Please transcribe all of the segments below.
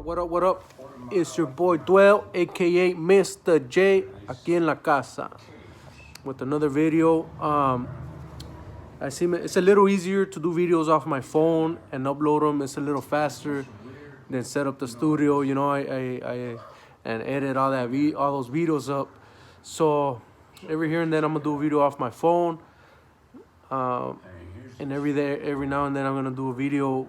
What up, what up? It's your boy Dwell, aka Mr. J, aquí en la casa with another video. I see it's a little easier to do videos off my phone and upload them. It's a little faster than set up the studio, you know. I and edit all those videos up. So every here and then I'm gonna do a video off my phone. And every now and then I'm gonna do a video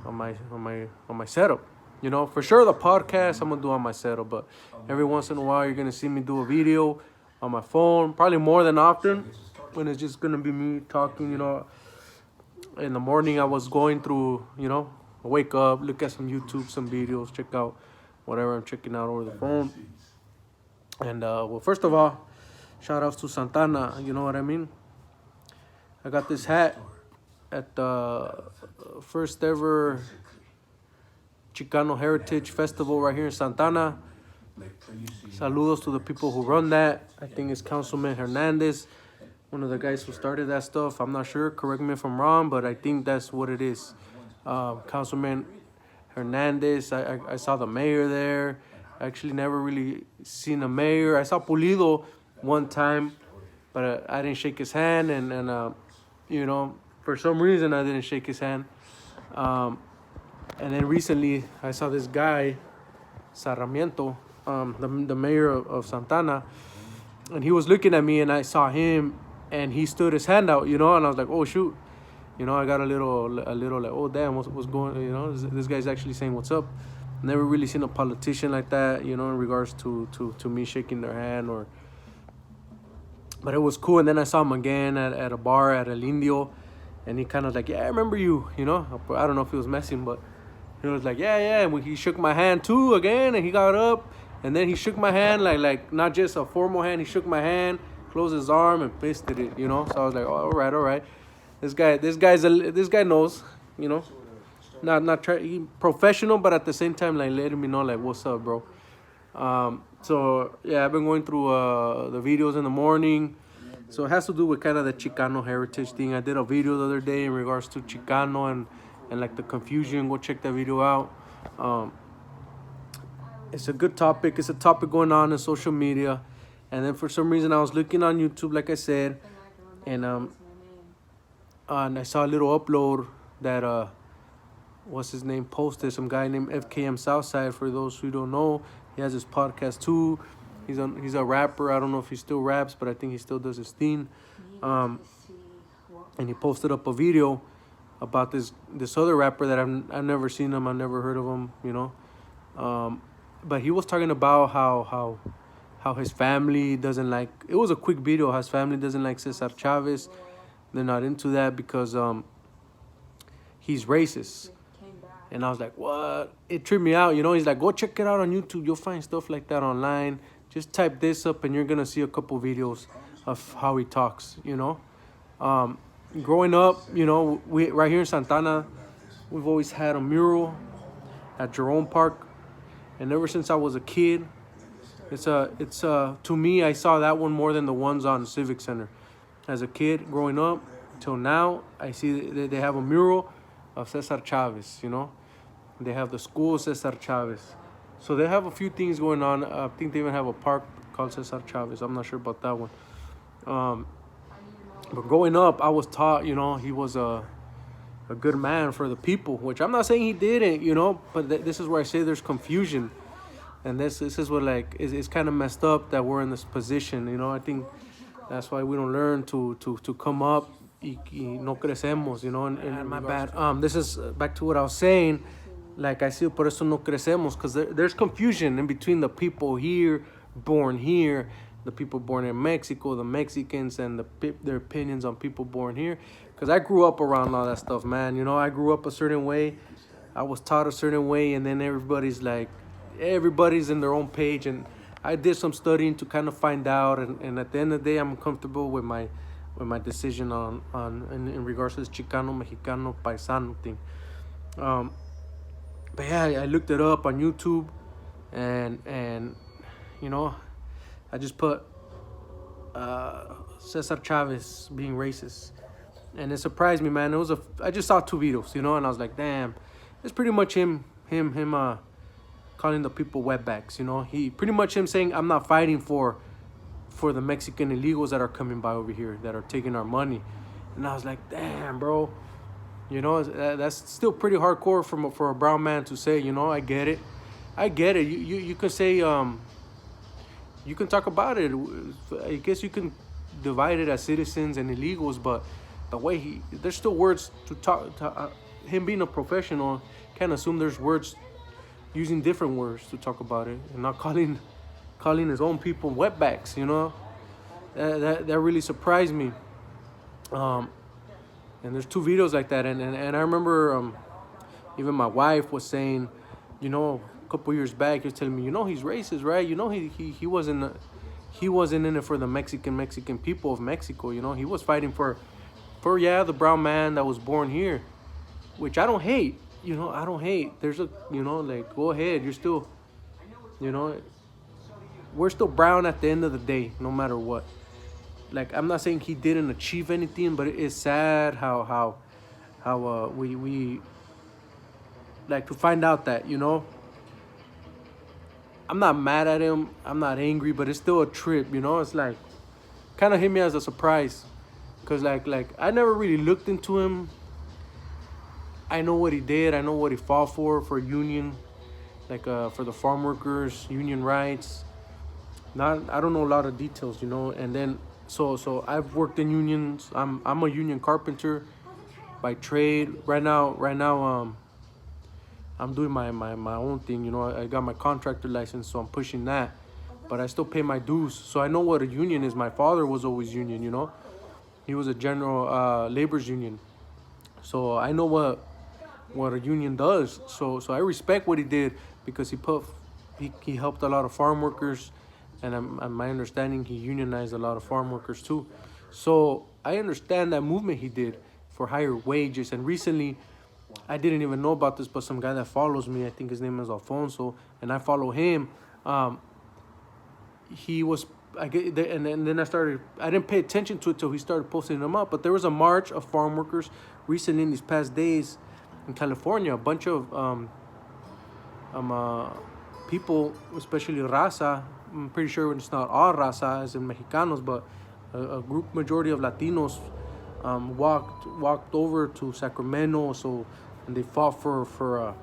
on my setup. You know, for sure the podcast I'm gonna do on my setup, but every once in a while you're gonna see me do a video on my phone. Probably more than often when it's just gonna be me talking. You know, in the morning I was going through. You know, I wake up, look at some YouTube, some videos, check out whatever I'm checking out over the phone. And well, first of all, shout outs to Santana. You know what I mean? I got this hat at the first ever Chicano Heritage Festival right here in Santana. Saludos to the people who run that. I think it's Councilman Hernandez, one of the guys who started that stuff. I'm not sure, correct me if I'm wrong, but I think that's what it is. Councilman Hernandez, I saw the mayor there. I actually never really seen a mayor. I saw Pulido one time, but I didn't shake his hand, and you know, for some reason I didn't shake his hand. And then recently I saw this guy, Sarmiento, the mayor of Santana, and he was looking at me, and I saw him, and he stood his hand out, you know, and I was like, oh shoot, you know, I got a little like, oh damn, what's going, you know, this guy's actually saying what's up. Never really seen a politician like that, you know, in regards to me shaking their hand or. But it was cool, and then I saw him again at a bar at El Indio, and he kind of like, yeah, I remember you, you know. I don't know if he was messing, but he was like, yeah, and he shook my hand too again, and he got up, and then he shook my hand like not just a formal hand, he shook my hand, closed his arm, and fisted it, you know. So I was like, oh, all right. This guy knows, you know, not professional, but at the same time like letting me know like what's up, bro. So yeah, I've been going through the videos in the morning. So it has to do with kind of the Chicano heritage thing. I did a video the other day in regards to Chicano and like the confusion. Go check that video out. It's a good topic. It's a topic going on in social media. And then for some reason I was looking on YouTube, like I said, and I saw a little upload that what's his name posted. Some guy named FKM Southside. For those who don't know, he has his podcast too. He's a rapper. I don't know if he still raps, but I think he still does his thing. And he posted up a video about this other rapper that I've never seen him. I've never heard of him, you know. But he was talking about how his family doesn't like. It was a quick video. His family doesn't like Cesar Chavez. They're not into that because he's racist. And I was like, what? It tripped me out, you know. He's like, go check it out on YouTube. You'll find stuff like that online. Just type this up and you're going to see a couple videos of how he talks, you know. Growing up, you know, we right here in Santana, we've always had a mural at Jerome Park. And ever since I was a kid, it's to me, I saw that one more than the ones on Civic Center. As a kid, growing up, till now, I see they have a mural of Cesar Chavez, you know. They have the school Cesar Chavez. So they have a few things going on. I think they even have a park called Cesar Chavez. I'm not sure about that one. But growing up, I was taught, you know, he was a good man for the people, which I'm not saying he didn't, you know, but this is where I say there's confusion. And this is what, like, it's kind of messed up that we're in this position, you know. I think that's why we don't learn to come up. Y no crecemos, you know, and my bad. This is back to what I was saying. Like I see, por eso no crecemos, because there's confusion in between the people here, born here, the people born in Mexico, the Mexicans, and their opinions on people born here. Because I grew up around all that stuff, man. You know, I grew up a certain way. I was taught a certain way, and then everybody's in their own page. And I did some studying to kind of find out, and at the end of the day, I'm comfortable with my decision on in regards to this Chicano, Mexicano, Paisano thing. But yeah, I looked it up on YouTube, and you know, I just put Cesar Chavez being racist, and it surprised me, man. I just saw 2 videos, you know, and I was like, damn. it's pretty much him calling the people wetbacks. You know, he pretty much him saying I'm not fighting for the Mexican illegals that are coming by over here that are taking our money. And I was like, damn, bro. You know, that's still pretty hardcore for a brown man to say. You know, I get it. You can say you can talk about it. I guess you can divide it as citizens and illegals, but the way there's still words to talk. Him being a professional, can't assume there's words using different words to talk about it and not calling his own people wetbacks. You know, that really surprised me. And there's 2 videos like that, and I remember even my wife was saying, you know, a couple years back, he was telling me, you know, he's racist, right? You know, he wasn't in it for the Mexican people of Mexico. You know, he was fighting for the brown man that was born here, which I don't hate. You know, I don't hate. There's a, you know, like, go ahead. You're still, you know, we're still brown at the end of the day, no matter what. Like, I'm not saying he didn't achieve anything, but it is sad how we like to find out that, you know, I'm not mad at him, I'm not angry, but it's still a trip, you know. It's like kind of hit me as a surprise, because like I never really looked into him. I know what he did, I know what he fought for union, like for the farm workers, union rights. I don't know a lot of details, you know. And then so I've worked in unions. I'm a union carpenter by trade. Right now I'm doing my own thing, you know. I got my contractor license, so I'm pushing that, but I still pay my dues. So I know what a union is. My father was always union, you know. He was a general labor's union, so I know what a union does. So I respect what he did, because he helped a lot of farm workers, and my understanding, he unionized a lot of farm workers too. So I understand that movement he did for higher wages. And recently, I didn't even know about this, but some guy that follows me, I think his name is Alfonso, and I follow him. He was, and then I didn't pay attention to it till he started posting them up. But there was a march of farm workers recently in these past days in California. A bunch of people, especially raza. I'm pretty sure it's not all raza as in Mexicanos, but a group majority of Latinos walked over to Sacramento, and they fought for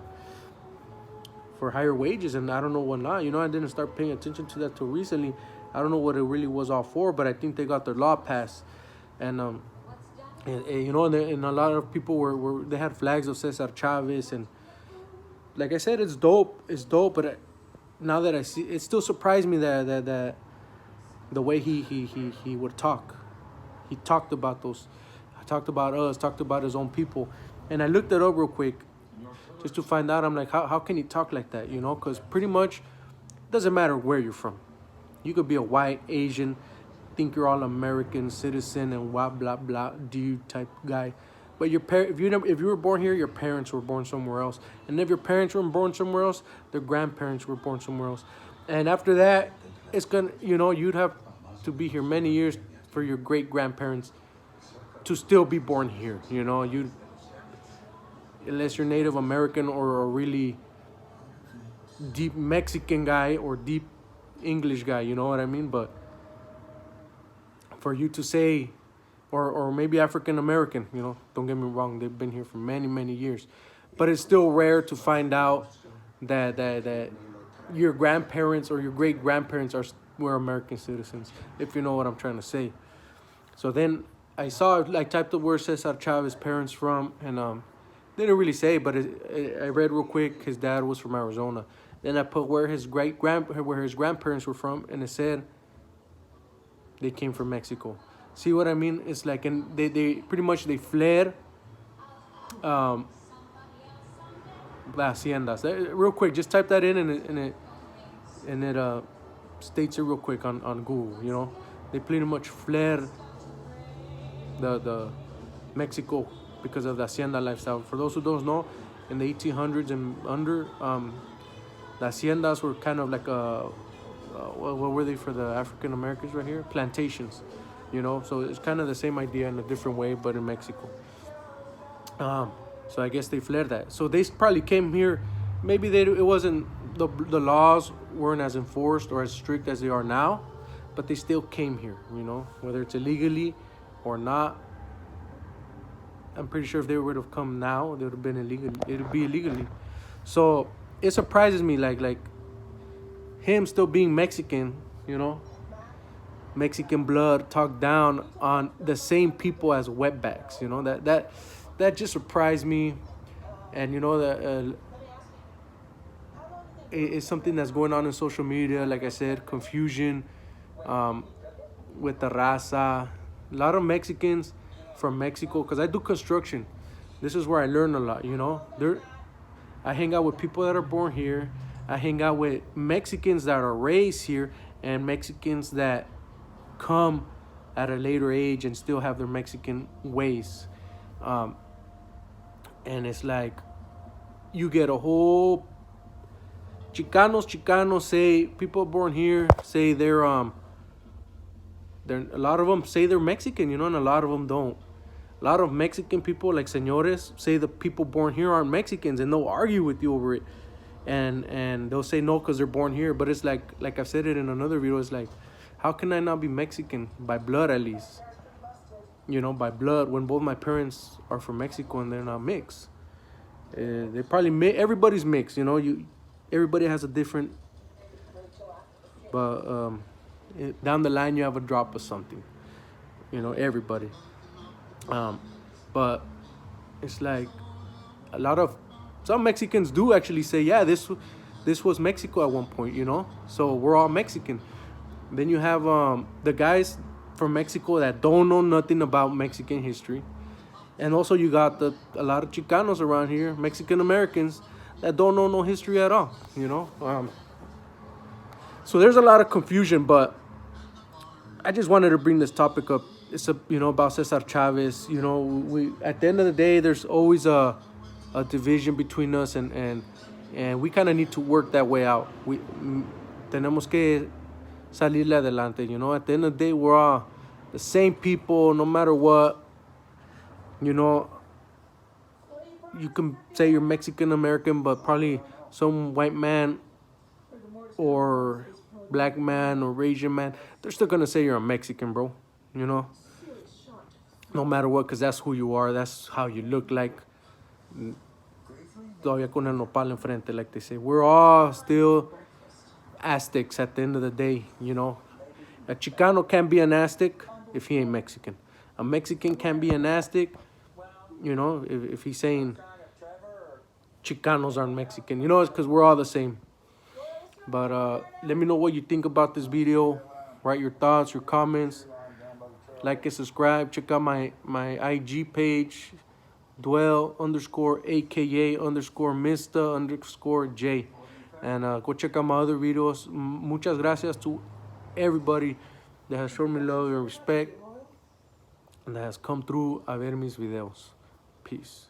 higher wages. And I don't know what not. You know, I didn't start paying attention to that till recently. I don't know what it really was all for, but I think they got their law passed. And you know, and a lot of people they had flags of Cesar Chavez, and like I said, it's dope. It's dope, but now that I see, it still surprised me that the way he would talk. He talked about talked about us, talked about his own people. And I looked it up real quick just to find out. I'm like, how can he talk like that, you know? Because pretty much it doesn't matter where you're from. You could be a white, Asian, think you're all American citizen and blah, blah, blah, dude type guy. But if you were born here, your parents were born somewhere else. And if your parents were born somewhere else, their grandparents were born somewhere else. And after that, it's gonna, you know, you'd have to be here many years for your great grandparents to still be born here. You know, unless you're Native American or a really deep Mexican guy or deep English guy, you know what I mean? But for you to say, or maybe African American, you know, don't get me wrong, they've been here for many, many years. But it's still rare to find out that your grandparents or your great grandparents were American citizens, if you know what I'm trying to say. So then I typed the word Cesar Chavez parents from, and didn't really say, but I read real quick. His dad was from Arizona. Then I put where his grandparents were from, and it said they came from Mexico. See what I mean? It's like, and they pretty much they fled the haciendas. Real quick, just type that in, and it states it real quick on Google. You know, they pretty much fled the Mexico because of the hacienda lifestyle. For those who don't know, in the 1800s and under, the haciendas were kind of like what were they for the African Americans right here? Plantations, you know. So it's kind of the same idea in a different way, but in Mexico. So I guess they fled that. So they probably came here. Maybe it wasn't the laws weren't as enforced or as strict as they are now, but they still came here. Whether it's illegally or not. I'm pretty sure if they would have come now, they would have been illegal. It would be illegally. So it surprises me, like him still being Mexican. Mexican blood talked down on the same people as wetbacks. That just surprised me, and that it's something that's going on in social media. Like I said, confusion with the raza. A lot of Mexicans from Mexico, because I do construction. This is where I learn a lot. I hang out with people that are born here. I hang out with Mexicans that are raised here, and Mexicans that come at a later age and still have their Mexican ways. And it's like you get a whole Chicanos say, people born here say they're a lot of them say they're Mexican, and a lot of them don't. A lot of Mexican people, like señores, say the people born here aren't Mexicans, and they'll argue with you over it. And they'll say no because they're born here. But it's like I've said it in another video, it's like, how can I not be Mexican? By blood, at least. By blood, when both my parents are from Mexico and they're not mixed. They probably everybody's mixed, everybody has a different, but down the line you have a drop of something, everybody. But it's like some Mexicans do actually say, yeah, this was Mexico at one point, so we're all Mexican. Then you have the guys from Mexico that don't know nothing about Mexican history. And also you got a lot of Chicanos around here, Mexican Americans, that don't know no history at all, So there's a lot of confusion, but I just wanted to bring this topic up. It's about Cesar Chavez. We at the end of the day, there's always a division between us, and we kind of need to work that way out. Tenemos que salirle adelante. At the end of the day, we're all the same people, no matter what. You can say you're Mexican American, but probably some white man or black man or Asian man, they're still gonna say you're a Mexican, bro. No matter what, because that's who you are. That's how you look like. Todavía con el nopal enfrente, like they say. We're all still Aztecs at the end of the day. A Chicano can't be an Aztec if he ain't Mexican. A Mexican can't be an Aztec, if he's saying Chicanos aren't Mexican. It's because we're all the same. But let me know what you think about this video. Write your thoughts, your comments. Like and subscribe. Check out my IG page, Dwell_AKA_Mista_J. And go check out my other videos. Muchas gracias to everybody that has shown me love and respect and that has come through a ver mis videos. Peace.